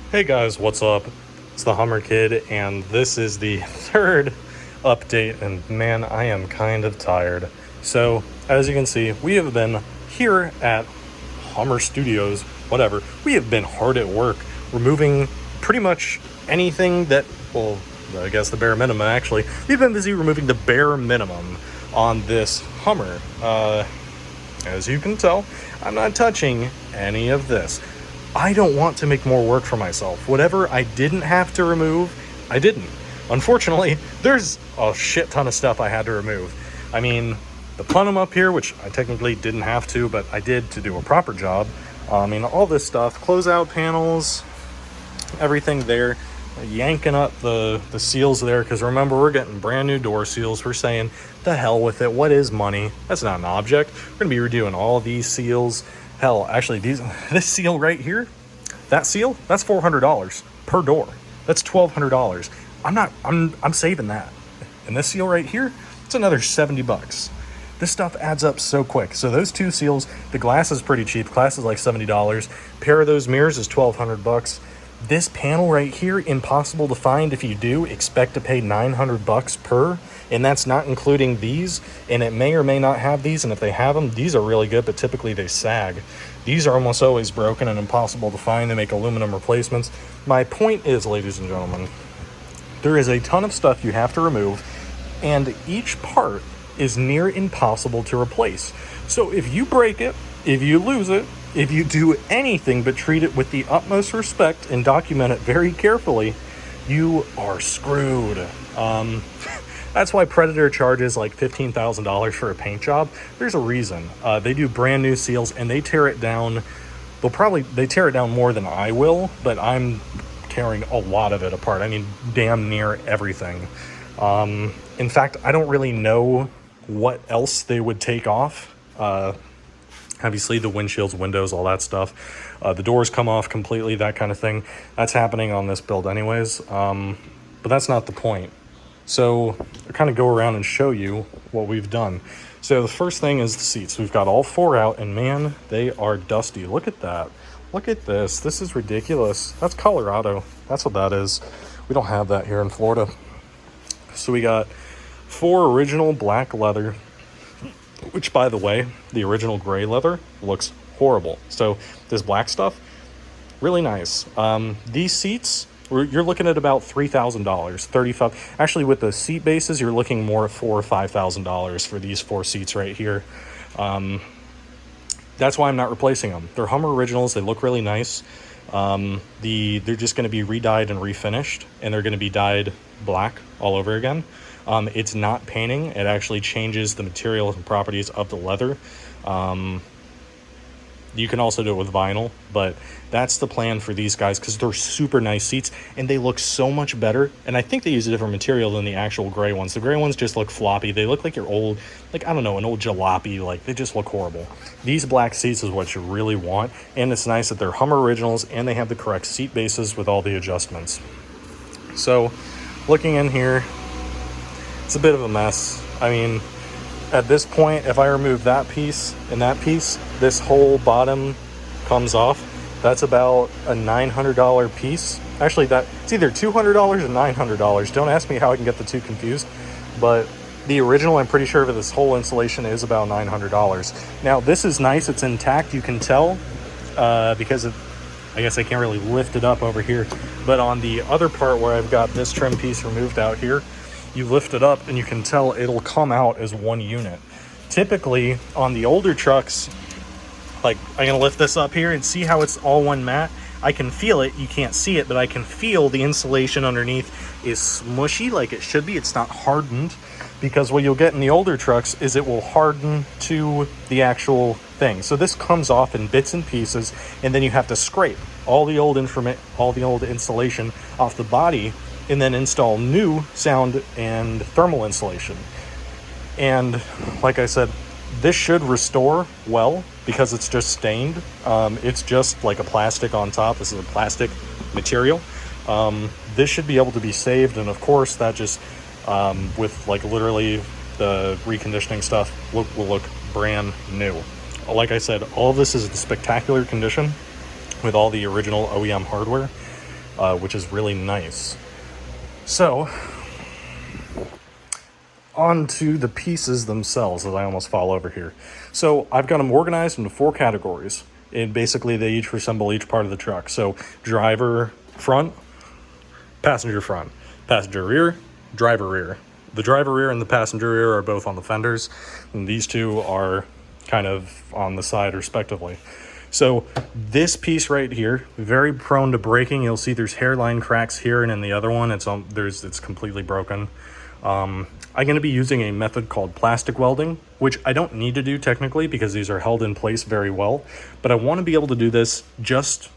Hey guys, what's up? It's the Hummer Kid, and this is the third update, and man, I am kind of tired. So, as you can see, we have been here at Hummer Studios, whatever. We have been hard at work, removing pretty much anything that, well, I guess the bare minimum actually. We've been busy removing the bare minimum on this Hummer. As you can tell, I'm not touching any of this. I don't want to make more work for myself. Whatever I didn't have to remove, I didn't. Unfortunately, there's a shit ton of stuff I had to remove. I mean, the plenum up here, which I technically didn't have to, but I did to do a proper job. All this stuff, closeout panels, everything there, yanking up the seals there, because remember, we're getting brand new door seals. We're saying, the hell with it. What is money? That's not an object. We're going to be redoing all these seals. Hell, actually, this seal right here, that seal, that's $400 per door. That's $1,200. I'm saving that. And this seal right here, it's another $70. This stuff adds up so quick. So those two seals, the glass is pretty cheap. Glass is like $70. Pair of those mirrors is $1,200. This panel right here, impossible to find. If you do, expect to pay $900 per, and that's not including these, and it may or may not have these, and if they have them, these are really good, but typically they sag. These are almost always broken and impossible to find. They make aluminum replacements. My point is, ladies and gentlemen, there is a ton of stuff you have to remove, and each part is near impossible to replace. So if you break it, if you lose it, if you do anything but treat it with the utmost respect and document it very carefully, you are screwed. That's why Predator charges like $15,000 for a paint job. There's a reason. They do brand new seals and they tear it down. They tear it down more than I will, but I'm tearing a lot of it apart. I mean, damn near everything. In fact, I don't really know what else they would take off. Obviously, the windshields, windows, all that stuff. The doors come off completely, that kind of thing. That's happening on this build anyways. But that's not the point. So I'll kind of go around and show you what we've done. So the first thing is the seats. We've got all four out, and man, they are dusty. Look at that. Look at this. This is ridiculous. That's Colorado. That's what that is. We don't have that here in Florida. So we got four original black leather, which, by the way, the original gray leather looks horrible. So this black stuff, really nice. These seats, you're looking at about $3,000, $35. Actually, with the seat bases, you're looking more at $4,000 or $5,000 for these four seats right here. That's why I'm not replacing them. They're Hummer originals. They look really nice. They're just going to be re-dyed and refinished, and they're going to be dyed black all over again. It's not painting. It actually changes the material and properties of the leather. You can also do it with vinyl, but that's the plan for these guys because they're super nice seats and they look so much better. And I think they use a different material than the actual gray ones. The gray ones just look floppy. They look like your old, like, I don't know, an old jalopy. Like, they just look horrible. These black seats is what you really want. And it's nice that they're Hummer originals and they have the correct seat bases with all the adjustments. So looking in here, it's a bit of a mess. I mean, at this point, if I remove that piece and that piece, this whole bottom comes off. That's about a $900 piece. Actually, it's either $200 or $900. Don't ask me how I can get the two confused. But the original, I'm pretty sure, of this whole installation is about $900. Now, this is nice. It's intact. You can tell because I guess I can't really lift it up over here. But on the other part where I've got this trim piece removed out here, you lift it up and you can tell it'll come out as one unit. Typically on the older trucks, like, I'm gonna lift this up here and see how it's all one mat. I can feel it. You can't see it, but I can feel the insulation underneath is smushy like it should be. It's not hardened, because what you'll get in the older trucks is it will harden to the actual thing. So this comes off in bits and pieces, and then you have to scrape all the old insulation off the body and then install new sound and thermal insulation. And like I said, this should restore well because it's just stained. It's just like a plastic on top. This is a plastic material. This should be able to be saved, and of course that just with like literally the reconditioning stuff will look brand new. Like I said, all of this is in spectacular condition with all the original OEM hardware. which is really nice. So, on to the pieces themselves, as I almost fall over here. So I've got them organized into 4 categories, and basically they each resemble each part of the truck. So driver front, passenger rear, driver rear. The driver rear and the passenger rear are both on the fenders, and these two are kind of on the side respectively. So this piece right here, very prone to breaking. You'll see there's hairline cracks here, and in the other one, it's completely broken. I'm going to be using a method called plastic welding, which I don't need to do technically because these are held in place very well, but I want to be able to do this just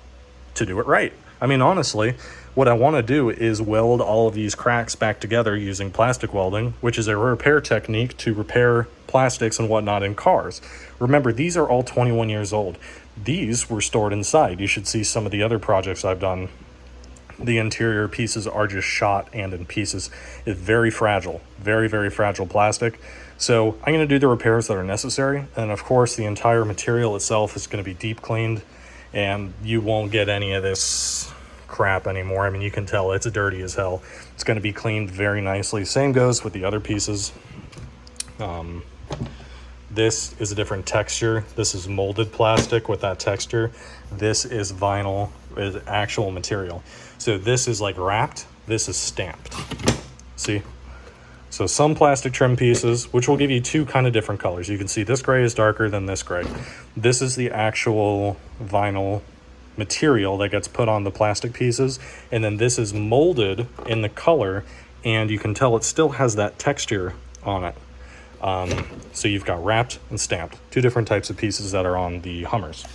to do it right. I mean, honestly, what I want to do is weld all of these cracks back together using plastic welding, which is a repair technique to repair plastics and whatnot in cars. Remember, these are all 21 years old. These were stored inside. You should see some of the other projects I've done. The interior pieces are just shot and in pieces. It's very fragile, very, very fragile plastic. So I'm going to do the repairs that are necessary. And of course, the entire material itself is going to be deep cleaned, and you won't get any of this crap anymore. I mean, you can tell it's dirty as hell. It's going to be cleaned very nicely. Same goes with the other pieces. This is a different texture. This is molded plastic with that texture. This is vinyl, is actual material. So this is like wrapped, this is stamped. See? So some plastic trim pieces, which will give you 2 kind of different colors. You can see this gray is darker than this gray. This is the actual vinyl material that gets put on the plastic pieces. And then this is molded in the color, and you can tell it still has that texture on it. So you've got wrapped and stamped, 2 different types of pieces that are on the Hummers.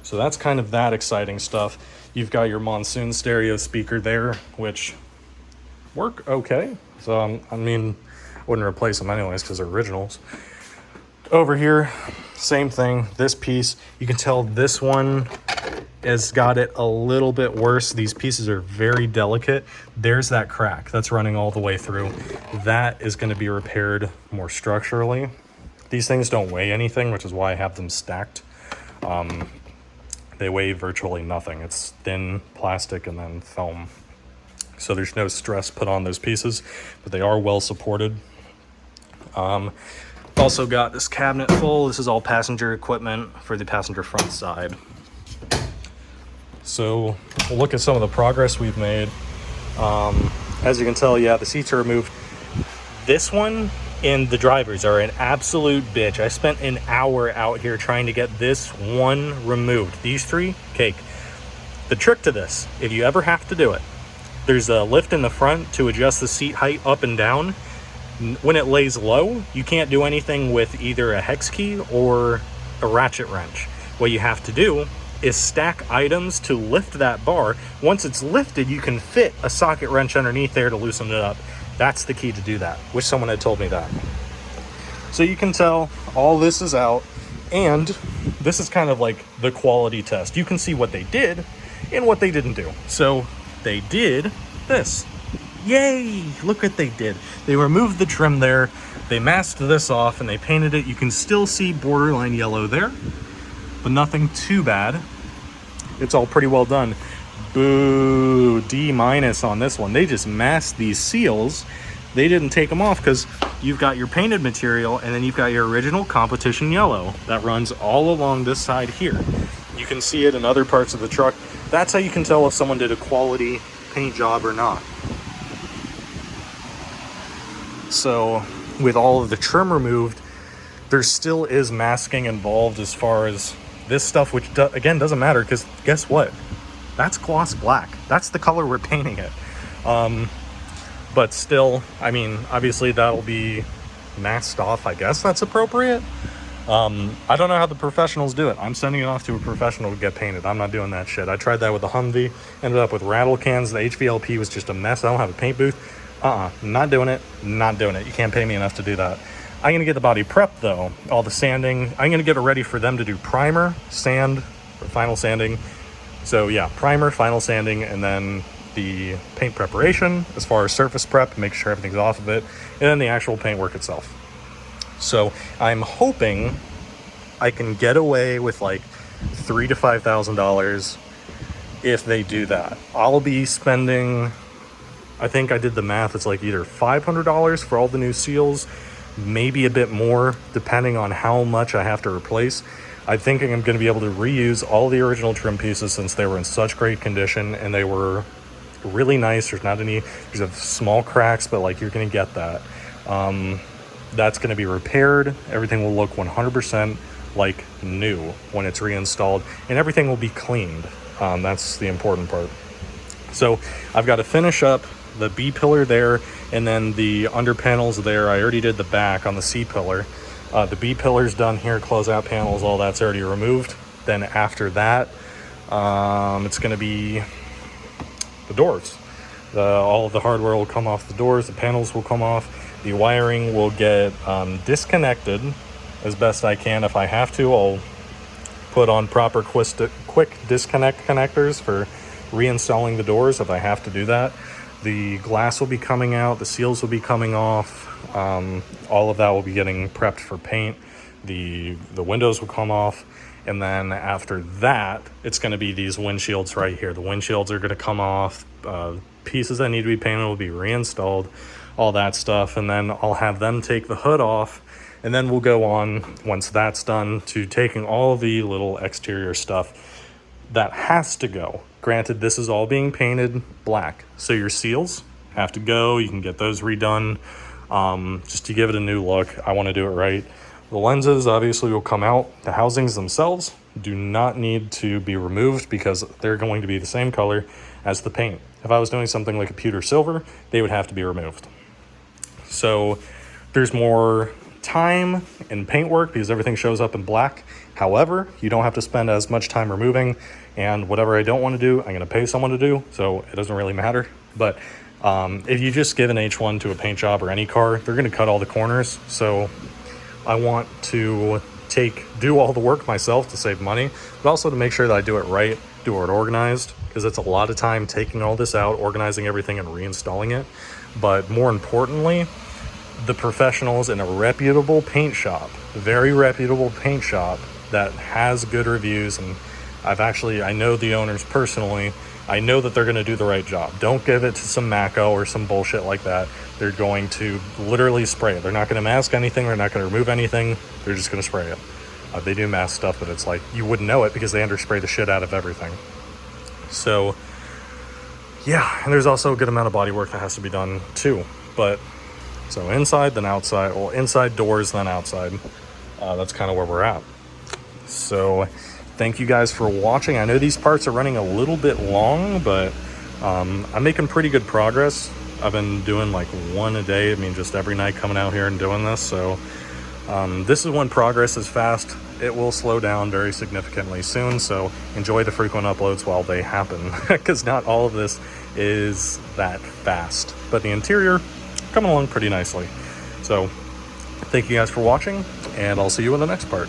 So that's kind of that exciting stuff. You've got your Monsoon stereo speaker there, which work okay. So, I mean, I wouldn't replace them anyways because they're originals. Over here, same thing. This piece, you can tell this one has got it a little bit worse. These pieces are very delicate. There's that crack that's running all the way through. That is going to be repaired more structurally. These things don't weigh anything, which is why I have them stacked. They weigh virtually nothing. It's thin plastic and then foam. So there's no stress put on those pieces, but they are well supported. Also got this cabinet full. This is all passenger equipment for the passenger front side. So we'll look at some of the progress we've made. As you can tell, yeah, the seats are removed. This one and the drivers are an absolute bitch. I spent an hour out here trying to get this one removed. These 3, cake. The trick to this, if you ever have to do it, there's a lift in the front to adjust the seat height up and down. When it lays low, you can't do anything with either a hex key or a ratchet wrench. What you have to do is stack items to lift that bar. Once it's lifted, you can fit a socket wrench underneath there to loosen it up. That's the key to do that. Wish someone had told me that. So you can tell all this is out, and this is kind of like the quality test. You can see what they did and what they didn't do. So they did this. Yay! Look what they did. They removed the trim there, they masked this off, and they painted it. You can still see borderline yellow there, but nothing too bad. It's all pretty well done. Boo, D- on this one. They just masked these seals. They didn't take them off because you've got your painted material and then you've got your original competition yellow that runs all along this side here. You can see it in other parts of the truck. That's how you can tell if someone did a quality paint job or not. So with all of the trim removed, there still is masking involved as far as this stuff, which again doesn't matter because guess what? That's gloss black. That's the color we're painting it. But still, I mean, obviously that'll be masked off. I guess that's appropriate. I don't know how the professionals do it. I'm sending it off to a professional to get painted. I'm not doing that shit. I tried that with the Humvee, ended up with rattle cans. The HVLP was just a mess. I don't have a paint booth. Not doing it. Not doing it. You can't pay me enough to do that. I'm going to get the body prepped though. All the sanding. I'm going to get it ready for them to do primer, sand, or final sanding. So yeah, primer, final sanding, and then the paint preparation as far as surface prep, make sure everything's off of it, and then the actual paint work itself. So I'm hoping I can get away with like $3,000 to $5,000 if they do that. I'll be spending, I think I did the math, it's like either $500 for all the new seals, maybe a bit more depending on how much I have to replace. I'm thinking I'm going to be able to reuse all the original trim pieces since they were in such great condition and they were really nice. There's not any, there's a small cracks, but like you're going to get that. That's going to be repaired. Everything will look 100% like new when it's reinstalled, and everything will be cleaned. That's the important part. So I've got to finish up the B pillar there, and then the under panels there. I already did the back on the C pillar. The B pillar's done here, closeout panels, all that's already removed. Then after that, it's going to be the doors. All of the hardware will come off the doors, the panels will come off, the wiring will get disconnected as best I can. If I have to, I'll put on proper quick disconnect connectors for reinstalling the doors if I have to do that. The glass will be coming out, the seals will be coming off, all of that will be getting prepped for paint. The windows will come off, and then after that, it's going to be these windshields right here. The windshields are going to come off, pieces that need to be painted will be reinstalled, all that stuff, and then I'll have them take the hood off, and then we'll go on, once that's done, to taking all the little exterior stuff that has to go. Granted, this is all being painted black, so your seals have to go. You can get those redone, just to give it a new look. I want to do it right. The lenses obviously will come out. The housings themselves do not need to be removed because they're going to be the same color as the paint. If I was doing something like a pewter silver, they would have to be removed. So there's more time in paint work because everything shows up in black. However, you don't have to spend as much time removing, and whatever I don't want to do, I'm going to pay someone to do, so it doesn't really matter. But if you just give an H1 to a paint job or any car, they're going to cut all the corners. So I want to do all the work myself to save money, but also to make sure that I do it right, do it organized, because it's a lot of time taking all this out, organizing everything and reinstalling it. But more importantly, the professionals in a reputable paint shop, very reputable paint shop that has good reviews, and I know the owners personally. I know that they're going to do the right job. Don't give it to some Mako or some bullshit like that. They're going to literally spray it. They're not going to mask anything. They're not going to remove anything. They're just going to spray it. They do mask stuff, but it's like you wouldn't know it because they underspray the shit out of everything. So yeah, and there's also a good amount of body work that has to be done too. But so inside, then outside, well, inside doors, then outside. That's kind of where we're at. So thank you guys for watching. I know these parts are running a little bit long, but I'm making pretty good progress. I've been doing like one a day. I mean, just every night coming out here and doing this. So this is when progress is fast. It will slow down very significantly soon. So enjoy the frequent uploads while they happen, because not all of this is that fast. But the interior coming along pretty nicely. So thank you guys for watching, and I'll see you in the next part.